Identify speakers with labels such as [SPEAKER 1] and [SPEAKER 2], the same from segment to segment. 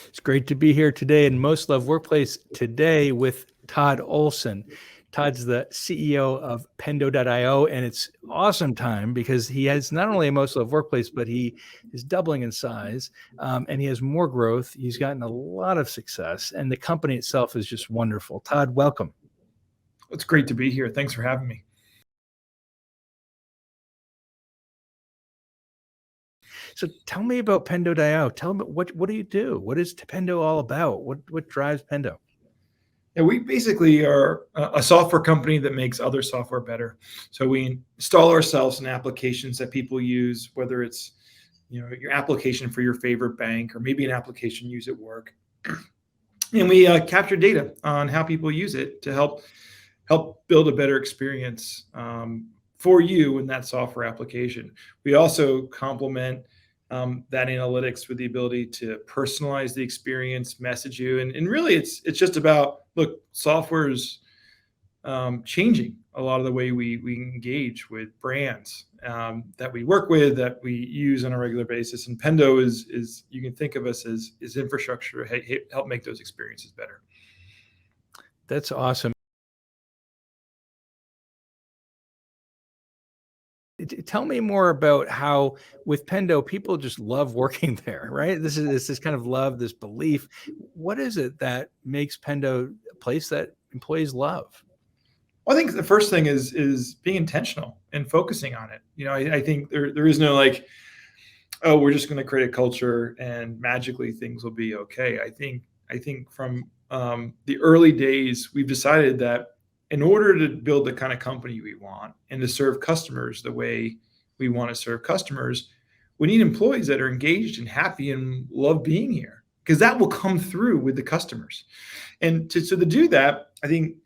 [SPEAKER 1] It's great to be here today in Most Loved Workplace today with Todd Olsen. Todd's the CEO of Pendo.io, and it's awesome time because he has not only a Most Loved Workplace, but he is doubling in size, and he has more growth. He's gotten a lot of success, and the company itself is just wonderful. Todd, welcome.
[SPEAKER 2] It's great to be here. Thanks for having me.
[SPEAKER 1] So tell me about Pendo.io. Tell me what do you do? What is Pendo all about? What drives Pendo?
[SPEAKER 2] Yeah, we basically are a software company that makes other software better. So we install ourselves in applications that people use, whether it's your application for your favorite bank or maybe an application used at work, and we capture data on how people use it to help build a better experience for you in that software application. We also complement that analytics with the ability to personalize the experience, message you, and really it's just about, look, software is changing a lot of the way we engage with brands that we work with, that we use on a regular basis. And Pendo is you can think of us as infrastructure to help make those experiences better.
[SPEAKER 1] That's awesome. Tell me more about how with Pendo, people just love working there, right? This is this kind of love, this belief. What is it that makes Pendo a place that employees love?
[SPEAKER 2] Well, I think the first thing is being intentional and focusing on it. I think there is no like, oh, we're just going to create a culture and magically things will be okay. I think from the early days, we've decided that in order to build the kind of company we want and to serve customers the way we want to serve customers, we need employees that are engaged and happy and love being here, because that will come through with the customers. And to do that, I think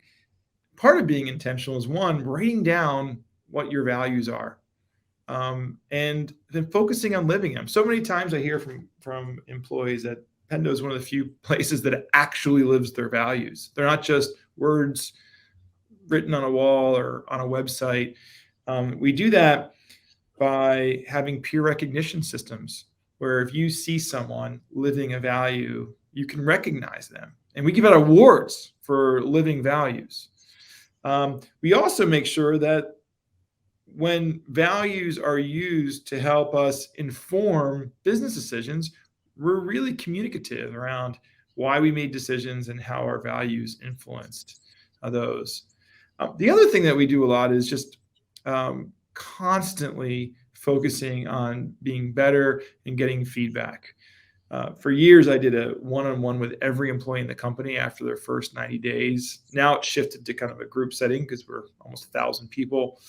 [SPEAKER 2] part of being intentional is, one, writing down what your values are, and then focusing on living them. So many times I hear from employees that Pendo is one of the few places that actually lives their values. They're not just words written on a wall or on a website. We do that by having peer recognition systems where if you see someone living a value, you can recognize them. And we give out awards for living values. We also make sure that when values are used to help us inform business decisions, we're really communicative around why we made decisions and how our values influenced those. The other thing that we do a lot is just constantly focusing on being better and getting feedback. For years, I did a one-on-one with every employee in the company after their first 90 days. Now it's shifted to kind of a group setting because we're almost 1,000 people.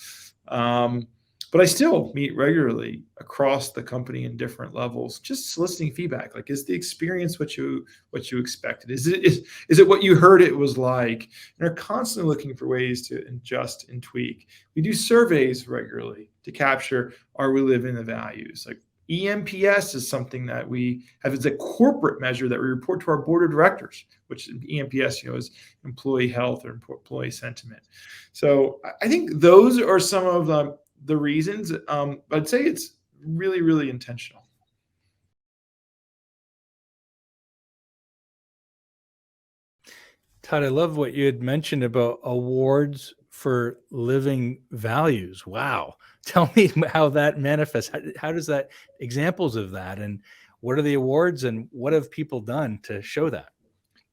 [SPEAKER 2] But I still meet regularly across the company in different levels, just soliciting feedback. Like, is the experience what you expected? Is it what you heard it was like? And are constantly looking for ways to adjust and tweak. We do surveys regularly to capture, are we living the values? Like EMPS is something that we have as a corporate measure that we report to our board of directors, which EMPS, is employee health or employee sentiment. So I think those are some of the reasons. I'd say it's really, really intentional.
[SPEAKER 1] Todd, I love what you had mentioned about awards for living values. Wow. Tell me how that manifests. How does that, examples of that, and what are the awards and what have people done to show that?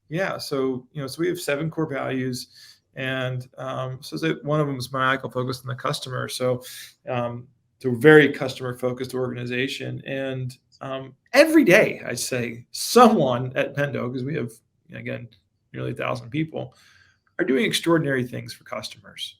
[SPEAKER 2] Yeah. So we have 7 core values, and one of them is maniacal focus on the customer. So it's a very customer focused organization. And every day, I say someone at Pendo, because we have, again, nearly 1,000 people, are doing extraordinary things for customers.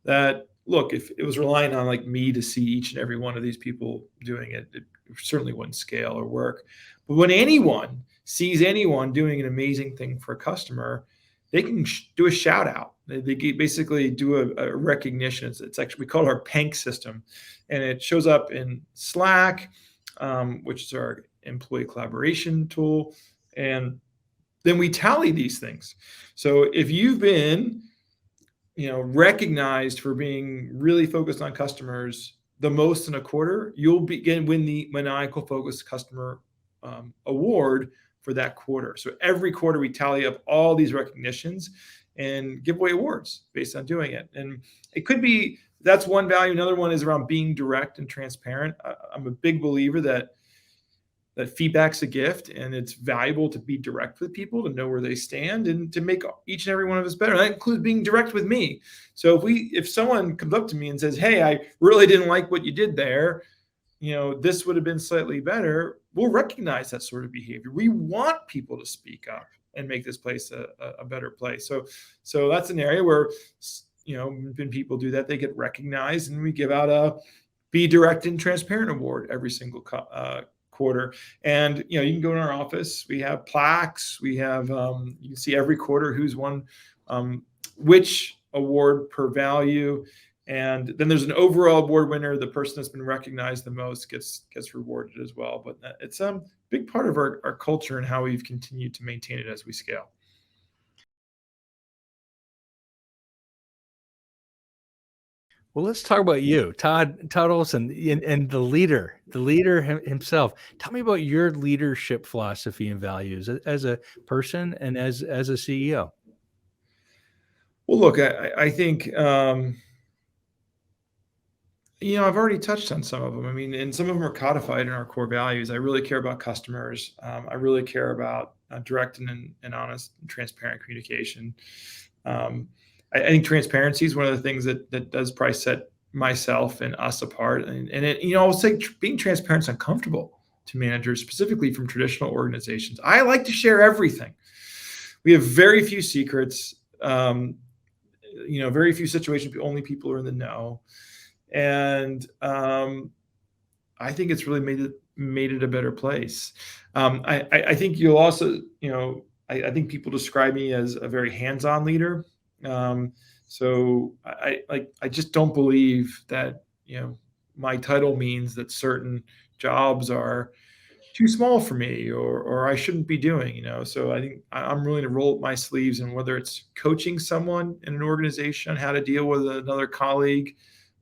[SPEAKER 2] That, look, if it was relying on like me to see each and every one of these people doing it, it certainly wouldn't scale or work. But when anyone sees anyone doing an amazing thing for a customer, they can do a shout out. They basically do a recognition. It's actually, we call it our PANK system, and it shows up in Slack, which is our employee collaboration tool. And then we tally these things. So if you've been, recognized for being really focused on customers the most in a quarter, you'll win the maniacal focused customer award for that quarter. So every quarter we tally up all these recognitions and give away awards based on doing it. And it could be, that's one value. Another one is around being direct and transparent. I'm a big believer that feedback's a gift, and it's valuable to be direct with people, to know where they stand, and to make each and every one of us better. That includes being direct with me. So if someone comes up to me and says, "Hey, I really didn't like what you did there, this would have been slightly better," we'll recognize that sort of behavior. We want people to speak up and make this place a better place. So that's an area where, when people do that, they get recognized, and we give out a Be Direct and Transparent award every single quarter. And you can go in our office, we have plaques, we have you can see every quarter who's won which award per value, and then there's an overall award winner. The person that's been recognized the most gets rewarded as well. But it's a big part of our culture and how we've continued to maintain it as we scale.
[SPEAKER 1] Well, let's talk about you, Todd Olsen, and the leader himself. Tell me about your leadership philosophy and values as a person and as a CEO.
[SPEAKER 2] Well, look, I think I've already touched on some of them. I mean, and some of them are codified in our core values. I really care about customers. I really care about direct and honest and transparent communication. I think transparency is one of the things that does probably set myself and us apart. And I'll say being transparent is uncomfortable to managers, specifically from traditional organizations. I like to share everything. We have very few secrets. Very few situations only people are in the know. And I think it's really made it a better place. I think you'll also, I think people describe me as a very hands-on leader. So I just don't believe that my title means that certain jobs are too small for me or I shouldn't be doing. So I think I'm willing to roll up my sleeves, and whether it's coaching someone in an organization on how to deal with another colleague,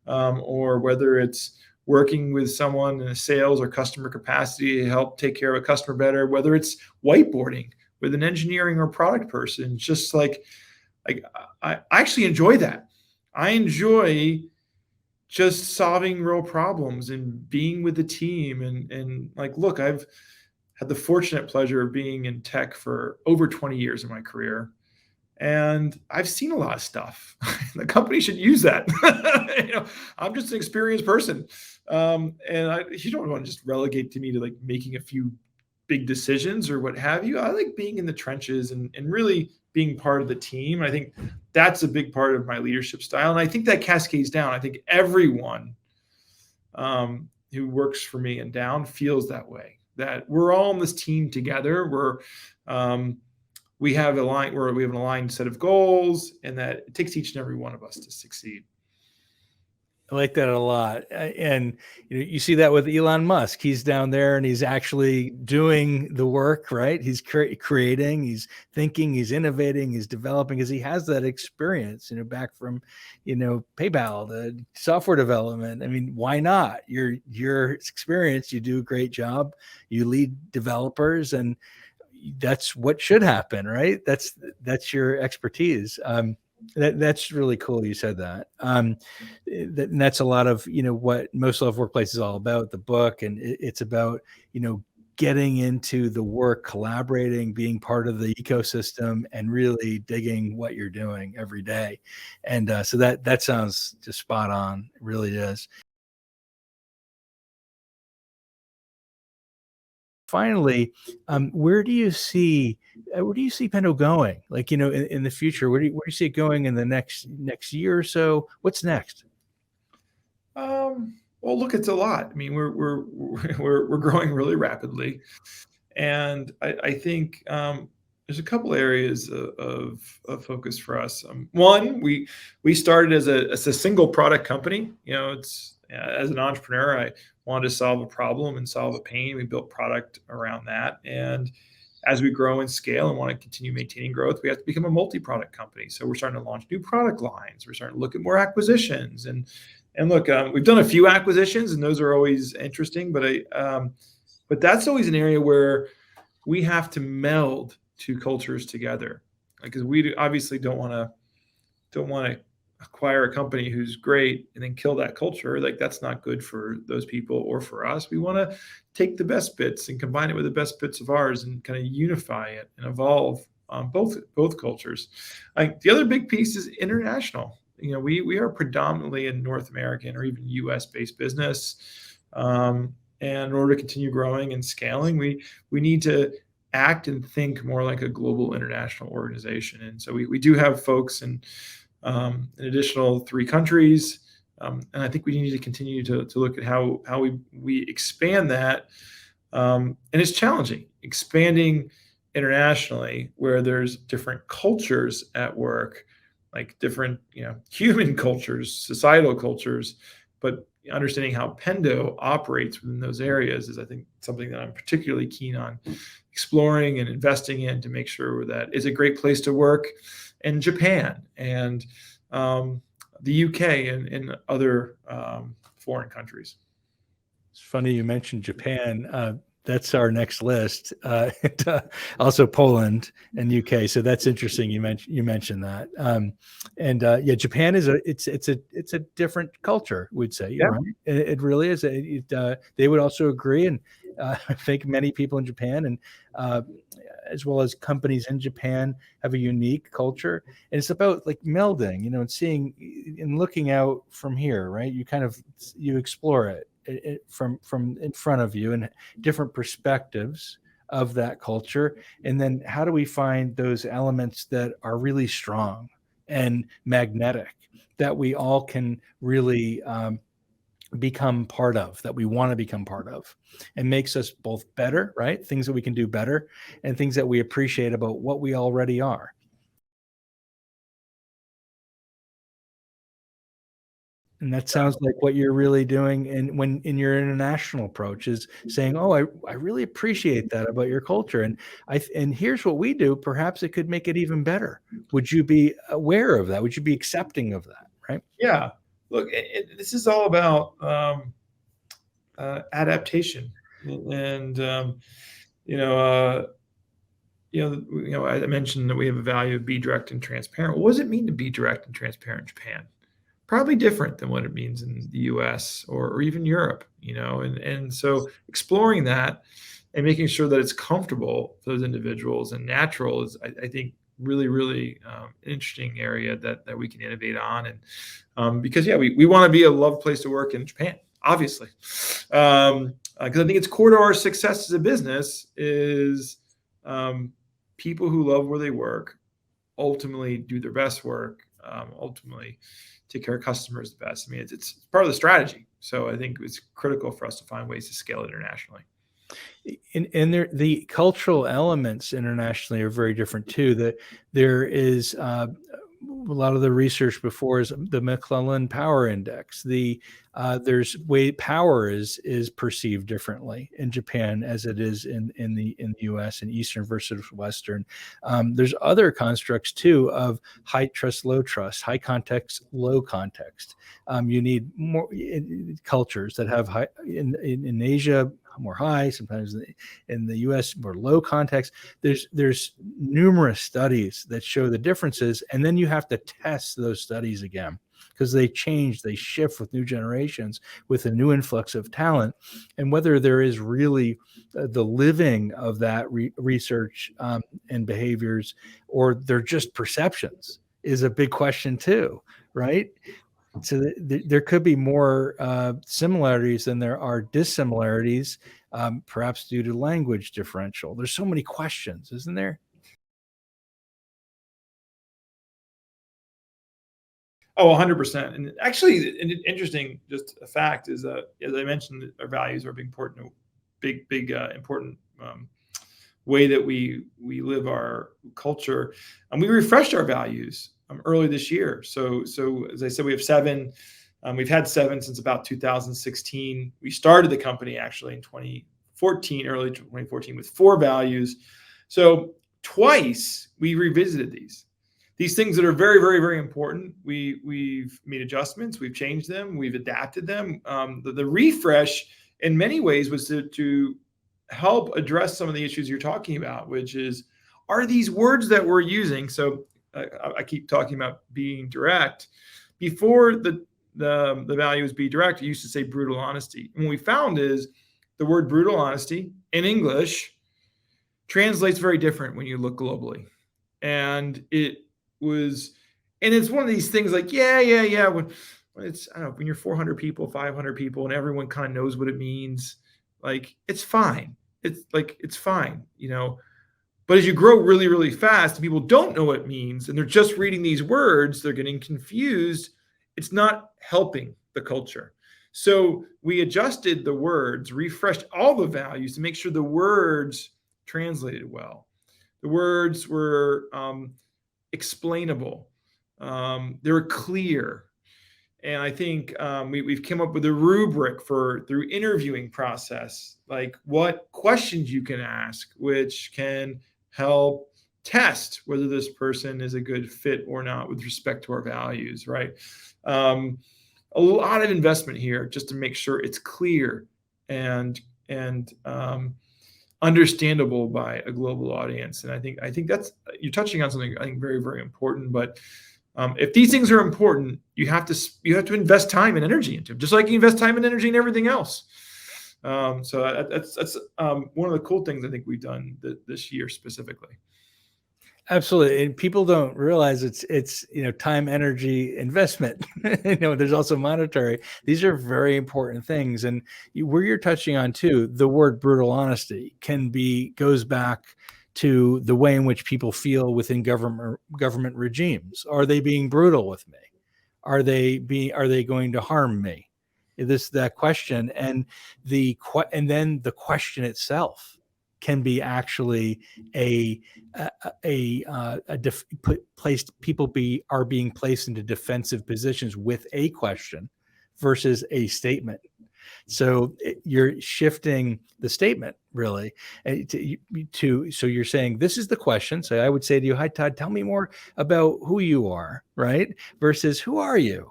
[SPEAKER 2] or whether it's working with someone in a sales or customer capacity to help take care of a customer better, whether it's whiteboarding with an engineering or product person, just like I actually enjoy that. I enjoy just solving real problems and being with the team. And look, I've had the fortunate pleasure of being in tech for over 20 years in my career. And I've seen a lot of stuff. The company should use that. I'm just an experienced person. You don't want to just relegate to me to making a few big decisions or what have you. I like being in the trenches and really being part of the team. I think that's a big part of my leadership style. And I think that cascades down. I think everyone who works for me and down feels that way, that we're all on this team together. We have an aligned set of goals, and that it takes each and every one of us to succeed.
[SPEAKER 1] I like that a lot. And you see that with Elon Musk. He's down there and he's actually doing the work, right? He's creating, he's thinking, he's innovating, he's developing, because he has that experience, back from, PayPal, the software development. I mean, why not? Your experience, you do a great job. You lead developers, and that's what should happen, right? That's your expertise. That's really cool. You said that. And that's a lot of, what Most Love Workplace is all about, the book. And it's about, getting into the work, collaborating, being part of the ecosystem, and really digging what you're doing every day. And so that sounds just spot on. It really is. Finally, where do you see Pendo going? In the future, where do you see it going in the next year or so? What's next?
[SPEAKER 2] Well, look, it's a lot. I mean, we're growing really rapidly, and I think there's a couple areas of focus for us. One, we started as a single product company. It's as an entrepreneur, I wanted to solve a problem and solve a pain. We built product around that, and as we grow and scale and want to continue maintaining growth, we have to become a multi-product company. So we're starting to launch new product lines. We're starting to look at more acquisitions, and look, we've done a few acquisitions, and those are always interesting. But that's always an area where we have to meld two cultures together, because we obviously don't want to acquire a company who's great and then kill that culture. Like, that's not good for those people or for us. We want to take the best bits and combine it with the best bits of ours and kind of unify it and evolve both cultures. Like, the other big piece is international. We are predominantly a North American or even US based business. And in order to continue growing and scaling, we need to act and think more like a global international organization. And so we do have folks in an additional 3 countries. And I think we need to continue to look at how we expand that. And it's challenging expanding internationally where there's different cultures at work, like different, human cultures, societal cultures, but understanding how Pendo operates within those areas is, I think, something that I'm particularly keen on exploring and investing in to make sure that it's a great place to work in Japan and the UK and other foreign countries.
[SPEAKER 1] It's funny you mentioned Japan. That's our next list. And, also Poland and UK. So that's interesting. You mentioned that. Yeah, Japan is it's a different culture, we'd say.
[SPEAKER 2] Yeah.
[SPEAKER 1] Right? It really is. They would also agree, and I think many people in Japan and as well as companies in Japan have a unique culture, and it's about like melding, and seeing and looking out from here, right? You explore it from in front of you and different perspectives of that culture, and then how do we find those elements that are really strong and magnetic that we all can really become part of, that we want to become part of, and makes us both better, right? Things that we can do better and things that we appreciate about what we already are. And that sounds like what you're really doing in your international approach is saying, "Oh, I really appreciate that about your culture, and here's what we do. Perhaps it could make it even better." Would you be aware of that? Would you be accepting of that? Right?
[SPEAKER 2] Yeah. Look, this is all about adaptation, and I mentioned that we have a value of be direct and transparent. What does it mean to be direct and transparent in Japan? Probably different than what it means in the US or even Europe, and so exploring that and making sure that it's comfortable for those individuals and natural is, I think, really, really an interesting area that we can innovate on. And because, yeah, we want to be a loved place to work in Japan, obviously. Because I think it's core to our success as a business is people who love where they work ultimately do their best work, ultimately take care of customers the best. I mean, it's part of the strategy. So I think it's critical for us to find ways to scale it internationally.
[SPEAKER 1] And the cultural elements internationally are very different too. That there is a lot of the research before is the McClellan Power Index. There's way power is perceived differently in Japan as it is in the U.S. and Eastern versus Western. There's other constructs too of high trust, low trust, high context, low context. You need more cultures that have high in Asia, more high, sometimes in the US more low context. There's numerous studies that show the differences, and then you have to test those studies again because they change, they shift with new generations, with a new influx of talent, and whether there is really the living of that research and behaviors, or they're just perceptions, is a big question too, right? So there could be more similarities than there are dissimilarities, perhaps due to language differential. There's so many questions, isn't there?
[SPEAKER 2] Oh, 100%. And actually, an interesting just a fact is, as I mentioned, our values are big, important, important way that we live our culture. And we refreshed our values early this year. So as I said, we have 7. We've had 7 since about 2016. We started the company actually in 2014, early 2014, with 4 values. So twice we revisited these things that are very, very, very important. We've made adjustments, we've changed them, we've adapted them. The refresh in many ways was to help address some of the issues you're talking about, which is, are these words that we're using? So I keep talking about being direct. Before the value is be direct, I used to say brutal honesty. And what we found is the word brutal honesty in English translates very different when you look globally. And it's one of these things like, yeah. When it's, I don't know, when you're 400 people, 500 people, and everyone kind of knows what it means, like, it's fine. It's fine, But as you grow really, really fast, and people don't know what it means, and they're just reading these words, they're getting confused. It's not helping the culture. So we adjusted the words, refreshed all the values to make sure the words translated well. The words were explainable. They were clear. And I think we've come up with a rubric through interviewing process, like what questions you can ask, which can help test whether this person is a good fit or not with respect to our values, right? A lot of investment here just to make sure it's clear and understandable by a global audience. And I think that's, you're touching on something I think very, very important. But if these things are important, you have to invest time and energy into them, just like you invest time and energy in everything else. So that's one of the cool things I think we've done this year specifically.
[SPEAKER 1] Absolutely. And people don't realize it's time, energy, investment. There's also monetary. These are very important things. And where you're touching on too, the word brutal honesty goes back to the way in which people feel within government regimes. Are they being brutal with me? Are they going to harm me? That question, and then the question itself can be actually people are being placed into defensive positions with a question versus a statement. So you're shifting the statement really so you're saying, this is the question. So I would say to you, hi, Todd, tell me more about who you are, right? Versus, who are you?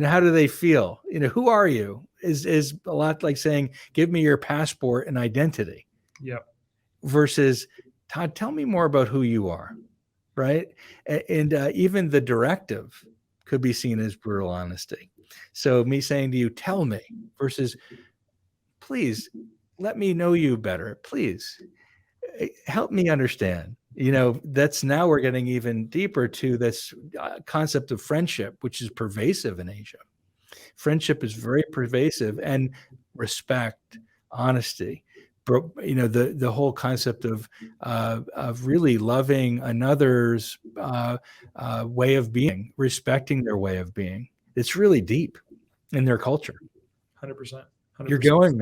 [SPEAKER 1] How do they feel? Who are you is a lot like saying, give me your passport and identity.
[SPEAKER 2] Yep.
[SPEAKER 1] Versus, Todd, tell me more about who you are, right? And even the directive could be seen as brutal honesty. So me saying to you, tell me, versus, please let me know you better. Please help me understand. That's, now we're getting even deeper to this concept of friendship, which is pervasive in Asia. Friendship is very pervasive, and respect, honesty, the whole concept of really loving another's way of being, respecting their way of being. It's really deep in their culture.
[SPEAKER 2] 100%.
[SPEAKER 1] You're going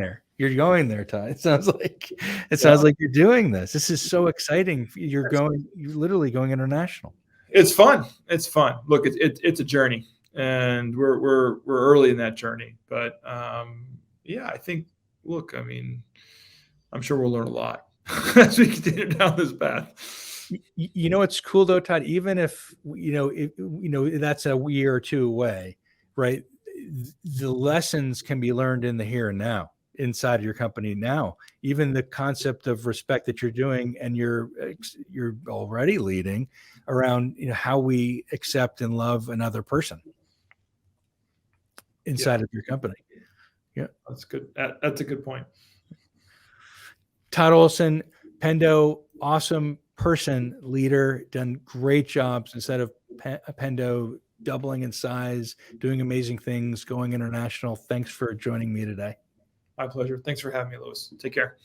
[SPEAKER 1] there, Todd. It sounds like you're doing this. This is so exciting. You're literally going international.
[SPEAKER 2] It's fun. Look, it's a journey, and we're early in that journey. But yeah, I think, look, I mean, I'm sure we'll learn a lot as we continue down this path.
[SPEAKER 1] It's cool though, Todd. Even if that's a year or two away, right? The lessons can be learned in the here and now inside your company now. Even the concept of respect that you're doing, and you're already leading around, how we accept and love another person inside of your company. Yeah,
[SPEAKER 2] that's good. That's a good point.
[SPEAKER 1] Todd Olsen, Pendo, awesome person, leader, done great jobs instead of Pendo doubling in size, doing amazing things, going international. Thanks for joining me today.
[SPEAKER 2] My pleasure. Thanks for having me, Louis. Take care.